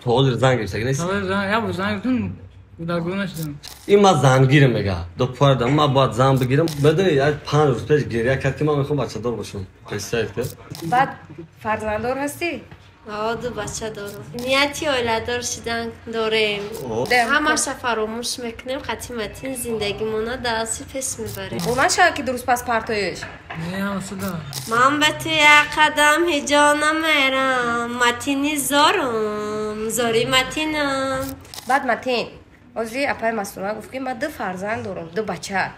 تو حاضر زنگ بسازی نیست؟ یا زنگتون بودگو نشدم. این ما زنگیرم میگه. دو پاردم ما باید زنگ بگیرم. بدونی از 5 روز پیش گریه کرد که من میخوام بچه دار باشم. قصه که بعد فرزنددار هستی؟ دو بچه دارم. نیتی اویلادار شدن داریم. همش فراموش میکنیم خاتمتین زندگیمون دستی پس میبریم. بولماشه که درست پاسپورتش. نه اصلا. من به تو یک قدم هیچجا نمیرم. متینی زاری متینم. بعد متین اوزی اپای مسئوله گفت که من 2 فرزند دارم 2 بچه.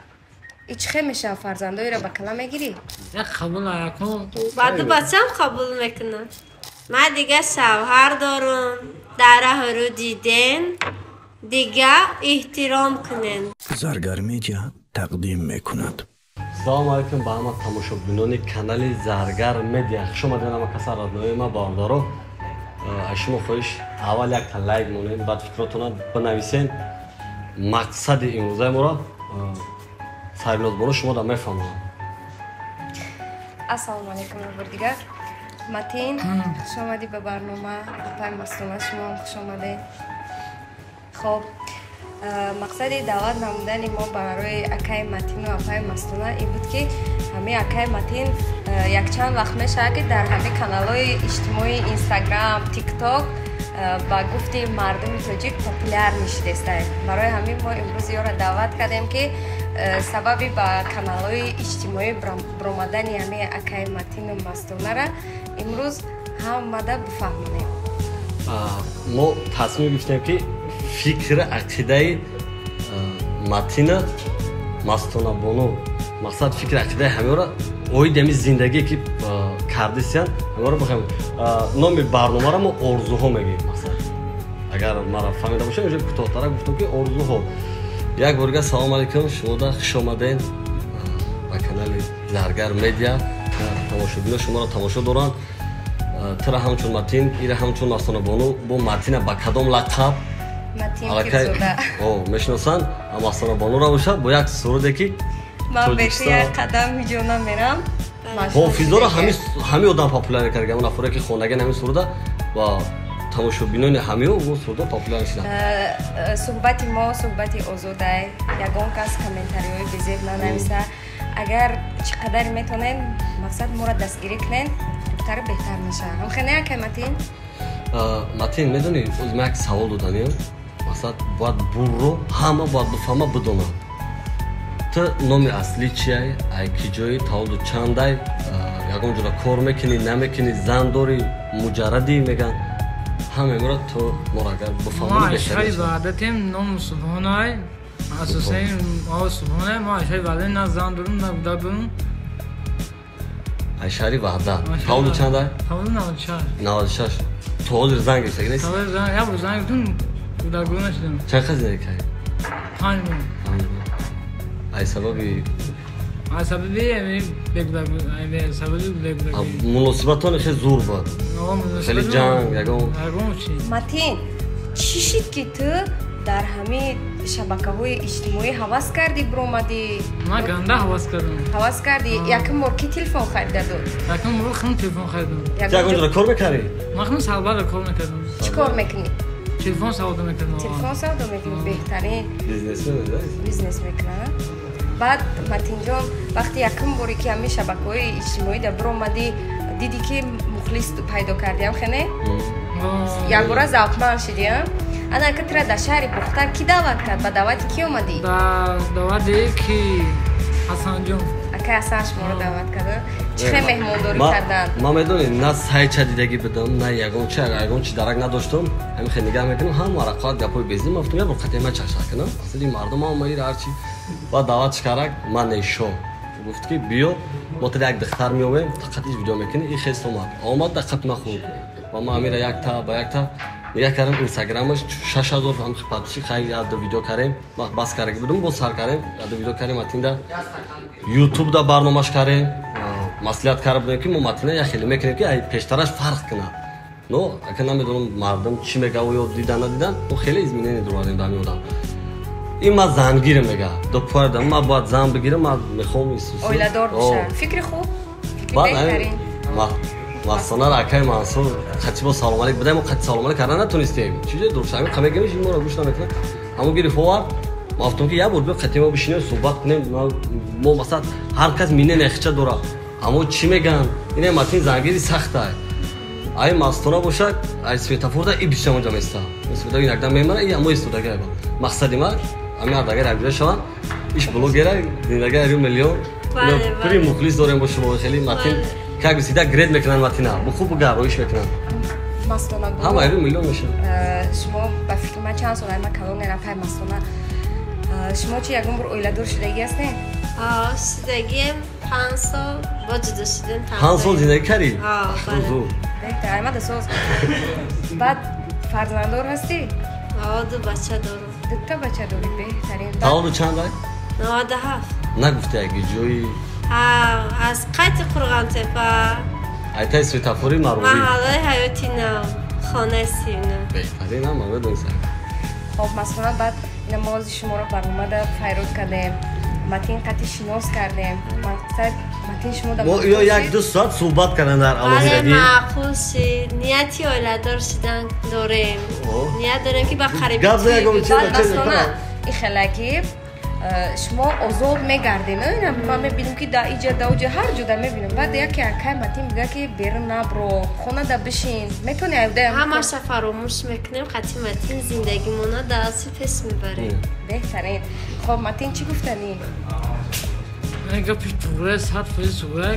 ایچ خیلی میشه فرزندایی را به کلا میگیری؟ یک قبول نکن. بعد 2 بچه هم قبول میکنم. من دیگه شوهر دارم. در رو دیدن دیگه احترام کنن. زرگر میدیا تقدیم میکند. سلام علیکم با همه تماشاگران کانال زرگر مدیا. خوش اومدین همه کسا رادنامه ما باردارو. شما خواهش اول یک لایک مونین بعد فکراتون بنویسین. مقصد امروزه ما را سریناز بانو شما را میفهمونم. السلام علیکم بردیگر. متین خوش آمدی به برنامه اپای مسئوله شما هم خوش آمده. خب مقصد دعوت نمودن ما برای اکای متین و اپای مسئوله این بود که همه اکای متین یک چند وقت میشه که در همه کانال های اجتماعی اینستاگرام تیک تاک با گفته مردم تاجیک پاپولار میشده. برای همین ما امروز یا را دعوت کردیم که سببی با کانال های اجتماعی برآمدن همه اکای متین و مسئوله را امروز هم مده بفهمونیم. ما تصمیم گرفتیم که فکر عقیده متین مستونه بانو مقصد فکر عقیده همه را اوی دمی زندگی که کردیسیان همه را بخوایم نام برنامه را ما ارزوها میگیم. مثلا اگر مرا فهمیده باشه اینجا کوتاه‌تر گفتم که ارزوها. یک بار سلام علیکم شما را خوش آمدین با کانال زرگر مدیا. تماشاگران شما را تماشا دارند. ترا همچون متین ایره همچون مستونه بانو با متین با کدام لقب متین پیرزاده میشناسن اما مستونه بانو را باشه با یک سروده که من به تو یک قدم هیچجا نمیرم. حافظا را همه آدم پاپولار کرده. اون افرادی که خونگی همین سروده و تماشاگران همه اون سروده پاپولار شدن. صحبت ما صحبت آزاده. یگان کس کامنتاری های بزرگ ننویسه. اگر چقدر میتونین مقصد ما را دستگیری کنین بهتر میشه. هم خیلی که متین میدونی از من یک سوال دادنیم. مثلا باید برو همه باید بفهمه بدونه تو نام اصلی چیه؟ ای کی جایی تولد چنده؟ یکم جورا کار میکنی نمیکنی زن داری مجردی میگن همه مرا تو مراقب بفهمی ما اشهری وعدتیم نام سبحانه اساسا ما سبحانه ما اشهری وعده نه زن دارم نه بوده دارم. اشهری وعده تولد چنده؟ تولد 96 تو حاضر زنگ بسازی نیست؟ یا زنگتون بودگو نشدم. چند خیلی زنگ کردی؟ 5 ای سببی مناسبتان خیلی زور بود. خیلی جنگ یکم متین چی شد که تو در همه شبکه های اجتماعی حواس کردی برآمدی؟ من گنده حواس کردم. حواس کردی؟ یکم بار کی تلفن خریده داد؟ یکم بار خیلی تلفن خریدم. یکم جورا کار میکردی؟ من خیلی سال‌بعد کار میکردم. چی کار میکنی؟ تلفن سودا میکنم. تلفن سودا میکنی بهترین بیزنس میکنه. بعد متین جان وقتی یکم باری که همه شبکه‌های اجتماعی در برآمدی دیدی که مخلص پیدا کردیم خنه؟ یک بار ذوقمند شدی ها؟ انا که ترا در شهر پختر کی دعوت کرد؟ با دعوت کی اومدی؟ دعوت کی حسن جان. اکه حسن شما رو دعوت کرد. چه مهمانداری کردن؟ ما میدونی نه سعی چدیدگی بدم نه یگان چی درک نداشتم. همین خیلی نگاه میکنم هم ورقات گپای بیزی مفتم یا بخاطر ما چش کنم. اصلا مردم ها میره هرچی با دعوتش کرد من نشو گفت که بیا ما تا یک دختر میاویم فقط این ویدیو میکنی این خیلی اومد دقت نخورد و ما میره یک تا با یک تا نگاه کردم اینستاگرامش 6000 هم خدمتش خیلی یاد ویدیو کردیم ما بس کردیم بودم با سر کردیم یاد ویدیو کردیم متین دا یوتیوب دا برنامه‌اش کردیم مصلحت کردیم که ما متین یا خیلی میکنیم که ای پیشترش فرق کنه نو اگه نمیدونم مردم چی میگه و دیدن ندیدن تو خیلی زمینه دوران دادم میادم این ما زنگیرم میگه دو پاردم ما باید زن بگیرم ما میخوام اویلادار بشه. فکر خوب فکر بهترین Мастона ракай Мансур хати бо салом алейк буда мо хати салом алейк кардан натонистем чизе дурст ами қаме гемиш мо ро гӯш намекунад ҳамо гирифова мо автом ки як бор бо хати мо бишинем суҳбат кунем мо масалан ҳар кас мине нехча дора ҳамо чӣ меган ине матин зангири сахта ай мастона бошад ай светофорда и бишам онҷа места светофорда инакдан мемара и ҳамо истодага мақсади ма ами ардагар ҳамҷоя шаванд иш блогера зиндагӣ 1 миллион пури мухлис дорем бо шумо хеле матин как бы всегда гред мекунанд матина бо хуб гароиш мекунанд мастона ҳама 1 миллион мешавад шумо ба фикри ман чанд сол ма калон нарафай мастона шумо чи ягон бор оиладор шудагӣ ҳастед шудагием 5 сол бо ҷудо шудем 5 сол зиндагӣ кардӣ беҳтар ама дасоз баъд фарзанддор ҳастӣ ду бача дорам дута бача дорӣ беҳтарин таводу чанд ай 97 нагуфта яки ҷои аз қайти қурғантепа айтаи светофори марови маҳаллаи ҳаёти нав хонаи сивна беҳтарин ама медонисам хоб масалан баъд ина мо ози шуморо баромада файрод кардем матин қати шинос кардем мақсад матин шумо мо ё 1-2 соат суҳбат кардем дар алоҳидагӣ маъқул шид нияти оиладор шудан дорем ният дорем ки ба қариби масалан ихелаки шумо озод мегардем ман мебинем ки дар иҷа да уҷа ҳар ҷода мебинем баъд яке акай матин бига ки берун набро хонада бишин метони айдаям ҳамаша фаромӯш мекунем қати матин зиндагимона дар асли пес мебарем беҳтарин хоб матин чӣ гуфтанӣ гапи тугра 100% тугра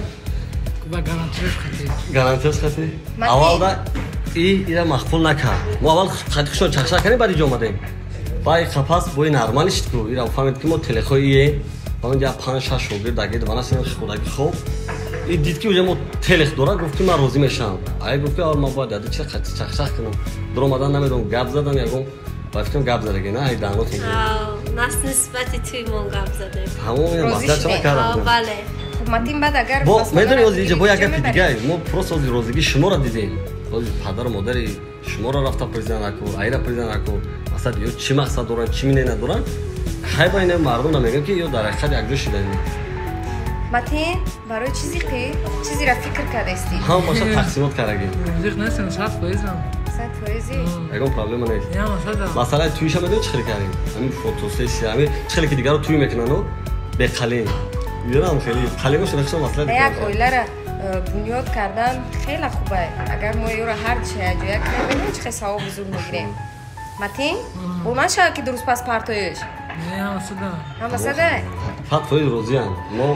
ба гарантияш хати гарантияш хати аввалда ира махфул накард мо аввал хати хушон чахша кардем баъд иҷо омадем баи қапас бои нормалишт ку ира фаҳмед ки мо телехоие фаҳмед я 5-6 шогирд аги дванасин худаги хоб и дид ки уҷа мо телех дора гуфт ки ман розӣ мешавам ай гуфт ки аввал ман бояд яди чӣ хати чахшах кунам дур омадан намедонам гап задан ягон бафтем гап задаги на ай данотон нас нисбати туимон гап задем ҳамон маслиҳат чора кардам бале матин баъд агар медони ози иҷа бо як гапи дигар мо просто ози розигии шуморо дидем ози падару модари шуморо рафта президент накун айра президент накун масалан ё чӣ мақсад доранд чӣ мине надоранд хай ба ина мардум намегӯям ки ё дар ҳақиқат якҷо шудаем матин барои чизи қӣ чизеро фикр кардастӣ ҳама боша тақсимот кардагем зиқ нестем 100% ягон проблема нест масалаи туиша медони чӣ хеле кардем ҳамин фотосессия ҳамин чӣ хеле ки дигаро туй мекунану беқалин юрам хеле қалимошо нақша масъала як оилара бунёд кардан хеле хубе агар мо ёро ҳар ҷоя кунем чӣ хеле савоби зур мегирем матин бо наша ки дуруст паспортоиш ҳамасада фатфои розиян мо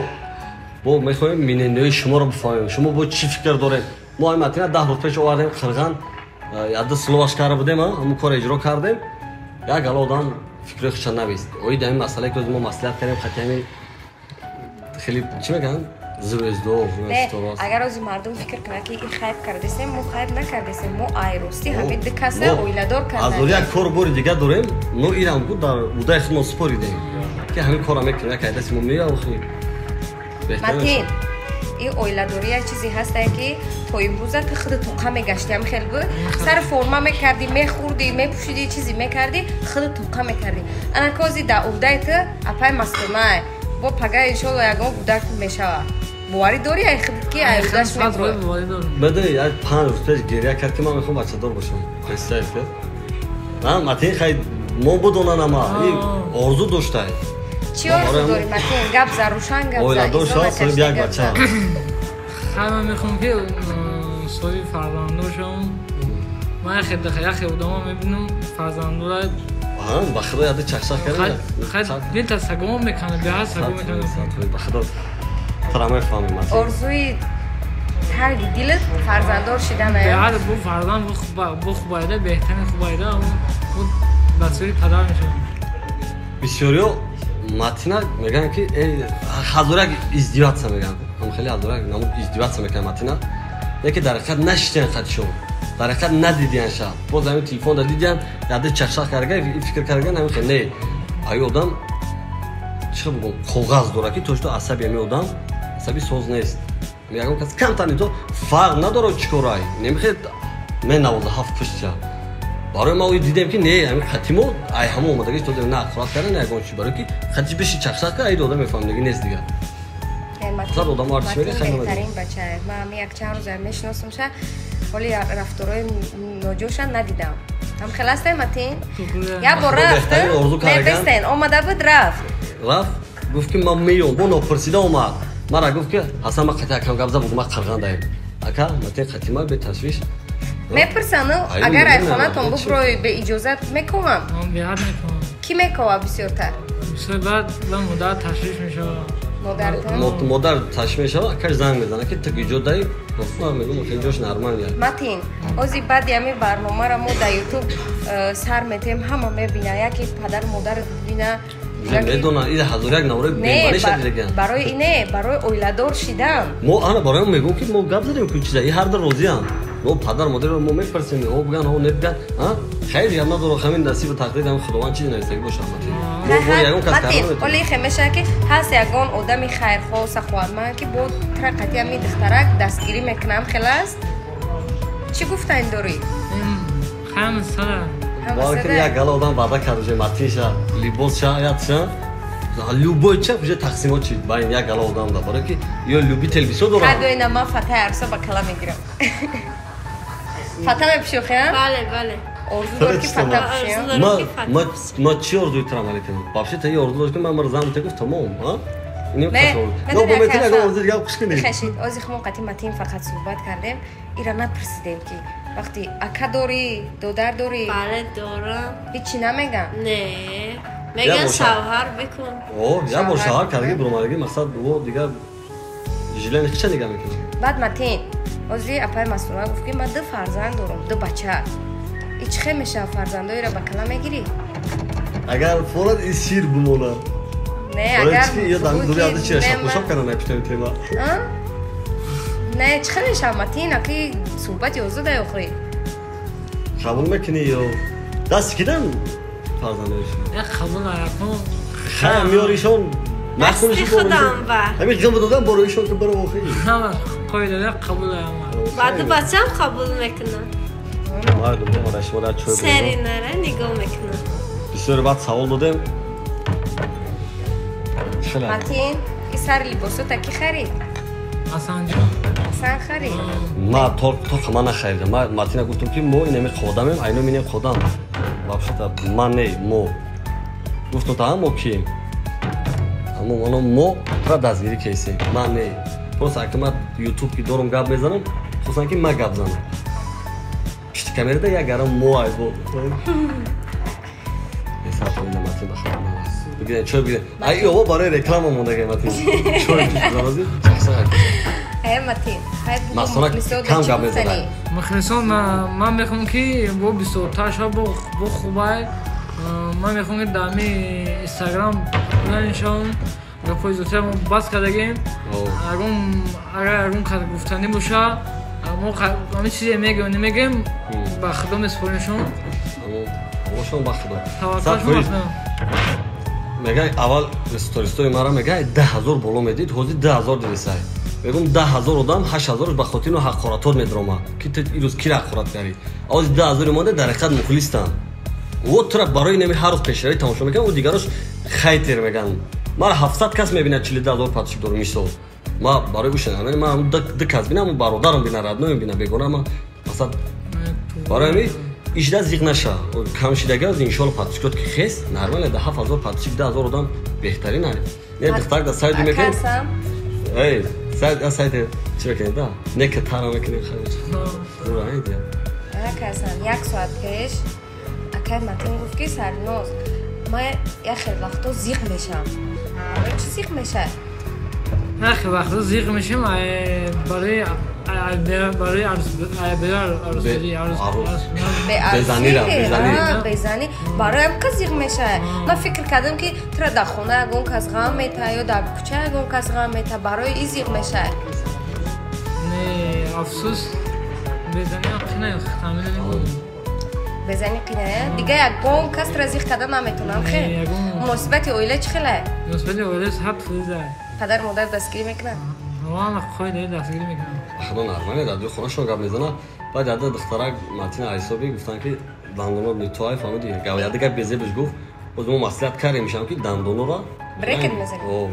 мехоҳем миненои шуморо бифаҳмем шумо бо чӣ фикр дорем мо ҳамин матина 10 рӯз пеш овардем қирған яда словаш кара будем ҳамун кора иҷро кардем як ало одам фикрои хушан навист оид ҳамин масъалае ки мо маслиҳат кардем хати ҳамин хеле чӣ мегӯянд звездо агар ози мардум фикр кунад ки ин хайб кардастем мо хайб накардастем мо айрости ҳамин ду каса оиладор аз ори як кор бори дигар дорем мо ирам буд дар будаи худ мо супоридем ки ҳамин кора мекунем як айдаси мо меявхи матин ин оиладори як чизе ҳастае ки то имрӯза ту худ туқа мегаштиам хел бу сари форма мекардӣ мехӯрдӣ мепӯшидӣ чизе мекардӣ худ туқа мекардӣ анаковзи да увдаи ту апай мастунае бо пага иншолло ягон будак мешава боварӣ дорӣ ай худат ки ай удаш медони як 5 рӯз пеш герия кард ки ман мехоҳам бачадор бошам қиссаест ман матин хай мо будонанама орзу доштае чӣ орзу дорӣ матин гап за рӯшан гап за оиладор шавад соҳиб як бача хай ман мехоҳам ки соҳиби фарзанддор шавам ман яхе одама мебинам фарзанддора ба худо яди чахшах кардем дилта сагом мекана биҳа сагом мекана ба худо тарамай фаҳмем орзуи тарги дилат фарзанддор шудан ая бу фарзанд бу хубайда беҳтарин хубайда бу дастури падар мешавад бисёриё матина мегӯянд ки ҳазорак издиватса мегӯянд ҳам хеле ҳазорак намуд издиватса мекунад матина яке дар ҳақиқат нашитен хатишо дар ҳақиқат надидиян шаб боз ҳамин телефонда дидиян яди чахшах кардаган фикр кардаган ҳамин хел не ай одам чӣ бигӯм коғаз дора ки тошто асаби ҳамин одам асаби соз нест ягон кас камтани то фарқ надорад чӣ корай немехед мен 97 пуштя барои ма ои дидем ки не ҳамин хати мо ай ҳама омадагиш то на хӯрат кардан ягон чӣ барои ки хатиш биши чахшах ка ай дода мефаҳмдаги нест дигар Зад одам артишвели Матин хеле беҳтарин бачае. Ман як чанд рӯза мешиносамша, ҳоли рафторои ноҷоша надидам. Ҳам хел астем Матин? Як бор рафт, нефестен, омада буд рафт. рафт гуфт ки ман меём, бо нопурсида омад. Мара гуфт ки ҳасан ма қати акам гап зад бугма қарғандаем. Ака, Матин қати ма беташвиш. Мепурсану, агар айхонатон буброи беиҷозат мекунам. بیاد میکنم Ки мекова бисёртар? بسیار بعد و مدت تشریف میشه Модаратон? модар ташвиш мешава, акаш занг мезана ки так иҷод даи. Ман мегӯям хеле ҷош нормал я. Матин, ози баъди ҳамин барномаро мо дар ютуб сар метем, ҳама мебина, яке падар модар бибина. Медона ин ҳазор як навраи бембарӣ шади диган. Барои ине, барои оиладор шидан. Мо ана барои мо мегӯям ки мо гап задем ки чиза и ҳарда розиям. Мо падар модарро мо мепарсем, о биган, о не биган. Хайр я надоро ҳамин насибу тақдири ҳамин худованд чизи навистагӣ бошад Матин. Мо бо ягон кас Матин, карда оли хемеша ки ҳаст ягон одами хайрхоҳ саховатманд ки бо трақати ҳамин духтарак дастгирӣ мекунам хеласт. Чӣ гуфтаин дорӣ? خیلی سره балки як гала одам ваъда кард уже Матинша, либосша, ятша. Любойча уже тақсимот чид байни як гала одам да барои ки ё любител бисёр дорам. Ҳадоина ман фатаи арса ба кала мегирам. Фата мепишохиям? бале бале Орзу дор ки фата пишоям. Ма чӣ орзуи турам аликам? Вообще та ё орзу дошт ки ман мара зам те гуфтам ом, инем Не, хасор. медони Бо метин як ягон ҳарфа. орзу дигар хуш кунӣ. Хешид, ози хмо қати Матин фақат суҳбат кардем, ира напурсидем ки вақти ака дорӣ, додар дорӣ, бале дорам ҳичи намеган. не меган бошад. шавҳар бикун О, як бор шавҳар кардаги буромадагӣ мақсад во дигар жилен хича нигар мекунам. Баъд Матин, ози апай масъула гуфт ки ман ду фарзанд дорам, ду бача. Ич хе меша фарзандоиро ба кала мегирӣ? Агар форад ин шир бимонад. Не, агар ё дам дури аз чи нема- шапошап кардан напиштем тема. А? Не, чӣ хел меша Матин, аки суҳбати озода охирӣ. Қабул мекунӣ ё даст кидан фарзандоишон. یک قبول نکن Хая миёришон дасти худам ба ҳамин ғим додам бароишон ки бара охӣ. همه قایده یک قبول نکن баъду бачам қабул мекунам Мардум омада шумо дар чой бирем. серинара нигоҳ мекунам Бисёр баъд савол додем. Хеле. Матин, ки сари либосота ки харид? حسن جان Асан харид? Ма то ма нахаридам. Ма Матина гуфтам ки мо инами қодамем, айно минем қодам. Вообще-то ман не, мо. Гуфтам та мо кием. Аммо оно мо пра дастгирӣ кесем. Ман не. Просто ака ма YouTube ки дорам гап мезанам, хусан ки ма гап занам. Пишти камерада як гарам мо айбо. Эсаф ина Матин бахар. Бигин чой бигин. Ай ё барои реклама мондага Матин. Чой бигин. Чахса. Матин, хайд Масъула кам гап мезанад. مخلصان من میخوام که با 23 شب با خوبه من میخوام که دامی اینستاگرام نشون یا پای زودتر ما باز کردیم اگر اون کار گفتنی باشه ما همه چیزی میگیم نمیگیم با خدمت سپارشون Амошон ба худо. توکلش میکنم Мегай аввал стористои мара мегай 10,000 боло медид, ҳозир 10,000 дивисай. Мегум 10,000 одам 8,000 ба хотири ҳақоратот медрома. Ки ти ирӯз ки ҳақорат карӣ? Ҳозир 10,000 монда дар ҳақиқат мухлистан. Во тура барои нами ҳар рӯз пешравӣ тамошо мекунам, ва дигарош хайтер меган. Мара 700 кас мебинад 42,000 подписчик дорам мисол. Ма барои ушанан ман ду кас бинам, бародарам бина, родноим бина, бегона ман масад барои ми ишда зиқ наша. Камшидага аз иншоалло подписчикот ки хес, нормально 7,000 подписчик 10,000 одам беҳтарин аст. Не духтар да сайт мекунем. Эй, сайт чӣ мекунем да? Не ки тара мекунем хавич. Дура айда. Акасан, як соат пеш акай Матин гуфт ки Сарноз, ма як хел вақто зиқ мешам. Чӣ зиқ мешад? یک وقت زیق میشیم برای безани бароям ка зиқ мешавад. Ман фикр кардам ки тура дар хона ягон кас ғам метавад ё дар кӯча ягон кас ғам метавад, барои ин зиқ мешавад. не афсус безани қина тамин безани қиная дига ягон кас тура зиқ карда наметавонам. Хе муносибати оила чӣ хела? муносибати оила ҳаб фуриза падар модар дастгирӣ мекунад? ҳама қоида дастгирӣ мекунад. худо нормале дар дуи хонашон гап мезанад. Баъд яда духтарак Матина Айсоби гуфтан ки дандонро нитоай фаҳмиди. Яда гап безебиш гуфт. Боз мо маслиҳат кардем мешам ки дандонро брекет мезанем.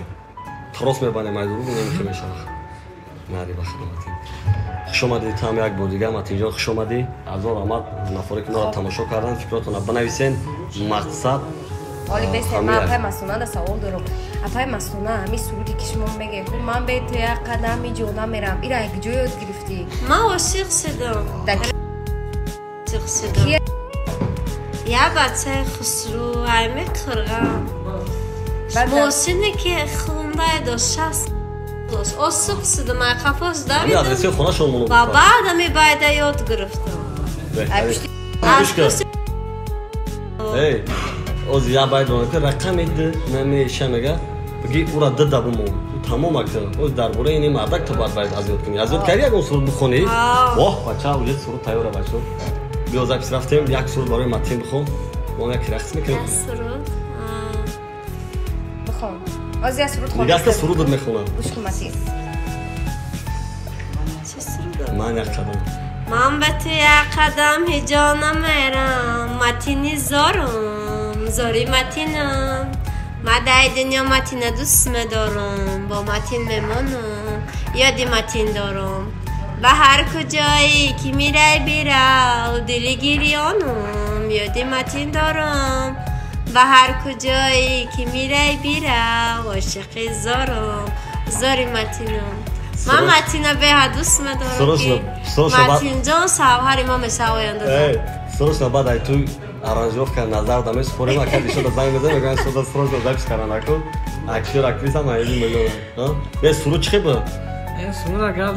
خلاص میبانه مایدورو نمیشه میشه نری بخدمتی خوش اومدی تام یک بار دیگه متین جان خوش اومدی هزار آمد نفری که نورا تماشا کردن فکراتون رو بنویسین مقصد حالی بسته من اپای مسئولان دا سوال دارم اپای مسئولان همی سرودی که شما میگه من به تو یک قدمی جونا میرم ایرا یک جوی یاد گرفتی ما عاشق شدم عاشق شدم یه بچه خسرو همه قرغم موسینی که خونده داشت عاشق شدم قفاش همین آدرسی خونه شما منو و بعد همی باید یاد گرفتم ای از یا باید اون که رقم ایده نمیشه مگه بگی او را داده بمون تمام اکثر از درباره اینی مردک تو باید از یاد کنی از یاد کردی اگه سرود بخونی واه بچه وجود سرود تیاره بچه بیا از اکس رفتیم یک سرود برای متین بخون ما یک رقص میکنیم سرود بخون از یک سرود خونده دیگه اصلا سرود میخونم گوش کن متین چه سرود من یک قدم من به تو یک قدم هجا نمیرم متینی زاری متینم ما در دنیا متین دوست میدارم با متین میمونم یادی متین دارم به هر کجایی که میره بیره و دلی گریانم یادی متین دارم به هر کجایی که میره بیره و عاشقی زاری متینم من متینه به دوست میدارم که متین جان سوهر ما میشه آینده سروش بعد ای تو аранжировка که نظر دامه سپوریم اکر دیشو دا زنگ بزنیم اگر شده سروش دا زبش کرن اکر اکشور اکتریس هم هایدی میلیون به سرود چی با؟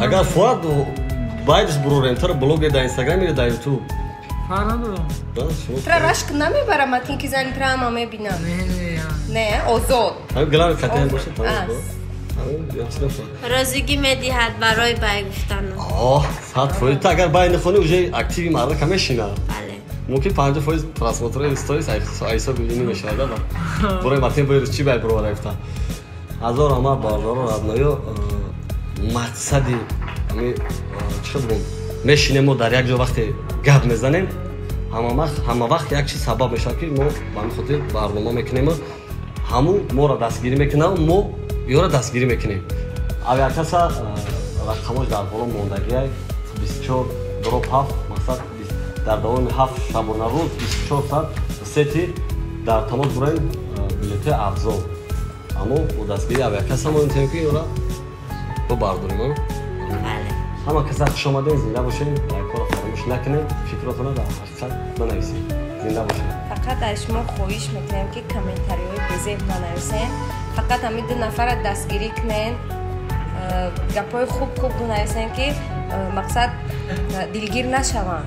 اگر فواد بایدش بروریم تر بلوگ دا اینستاگرام یا دا یوتیوب فرق ندارم ترا رشک نمیبره متین که زنی ترا هم میبینم نه آزاد همین گلار کتین باشه تمام رازگی میدهد برای بای گفتن صد فویز تا اگر بای نخونی اوجه اکتیوی مرده کمه شینه بله ممکن 50 فویز پراسموتره استوریس ایسا ببینی میشه برای متین باید چی باید برو رفته هزار آمد بازار و ردنایی مقصدی چه بگم میشینیم و در یک جا وقتی گپ میزنیم همه وقت یک چیز سبب میشه که ما با خودی برنامه میکنیم همون ما را دستگیری میکنیم ما یا را دستگیری میکنیم اگر کسی رقمش در حال موندگی 24 دروپ 7 مقصد در دوام 7 شبانه روز 24 ساعت سیتی در تماس برای بلیت افضل اما او دستگیری اگر کسی ما این که یا را برداریم همه کسی خوش آمدین زنده باشین یک کار فراموش نکنین فکراتون رو در حقیقت بنویسین زنده باشین فقط از شما خواهش میکنم که کامنتاری های بزرگ بنویسین فقط همین دو نفر دستگیری کنین گپای خوب بنویسین که مقصد دلگیر نشون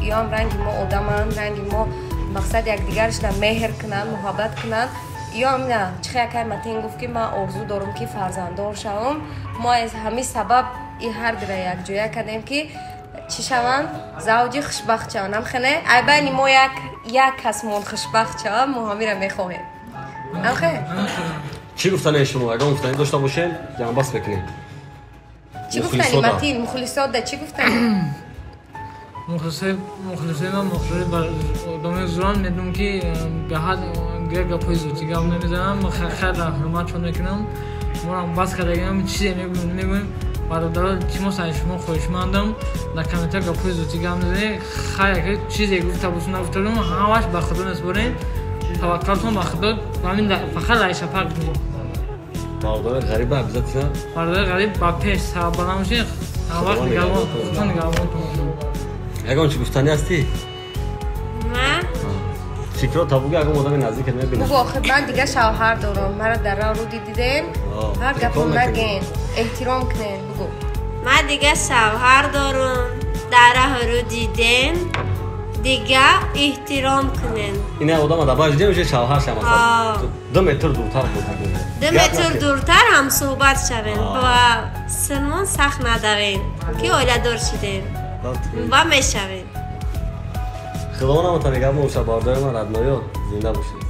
یا هم رنگ ما آدمان رنگ ما مقصد یک دیگرش در مهر کنن محبت کنن یا هم نه چه که متین گفت که من آرزو دارم که فرزنددار شوم ما از همین سبب این هر در یک جویا کردیم که چی شوند زوجی خوشبخت شوند هم خنه ای بین ما یک کس مون خوشبخت شوند ما همین را میخواهیم هم خیلی چی گفتن شما اگه گفتن داشته باشین جمع بس بکنیم چی گفتنی متین مخلصات ده چی گفتنی مخلصه من مخلصه بر آدم زران میدونم که به حد گپای زودی گپ نمیزنم خیلی حرمتشون میکنم ما بس کردیم چیزی میگویم برادر چیمو سعی شما خوشمندم در کامنتر گپای زودی گپ نمیزنی خیلی چیزی گفته باشون نگفتم همش به خدا نسپارین توکلتون به خدا همین فقط عایشه پاک میگم برادر غریب عزت نه برادر غریب با پیش سبب نمیشه هر وقت نگاه اگه چی گفتنی هستی؟ من؟ فکرات تا بگه اگه آدم نزدیک نمیبینه بگو آخه من دیگه شوهر دارم مرا در راه رو دیدین هر گپو نگین احترام کنین بگو من دیگه شوهر دارم در راه رو دیدین دیگه احترام کنین اینه آدم در باش دیگه شوهر شما 2 متر دورتر بود 2 متر دورتر هم صحبت شوین با سنون سخت ندارین که اولادار شدین با میشوین خدا نمتن نگه ما باشه باردار من ردنایی زنده باشید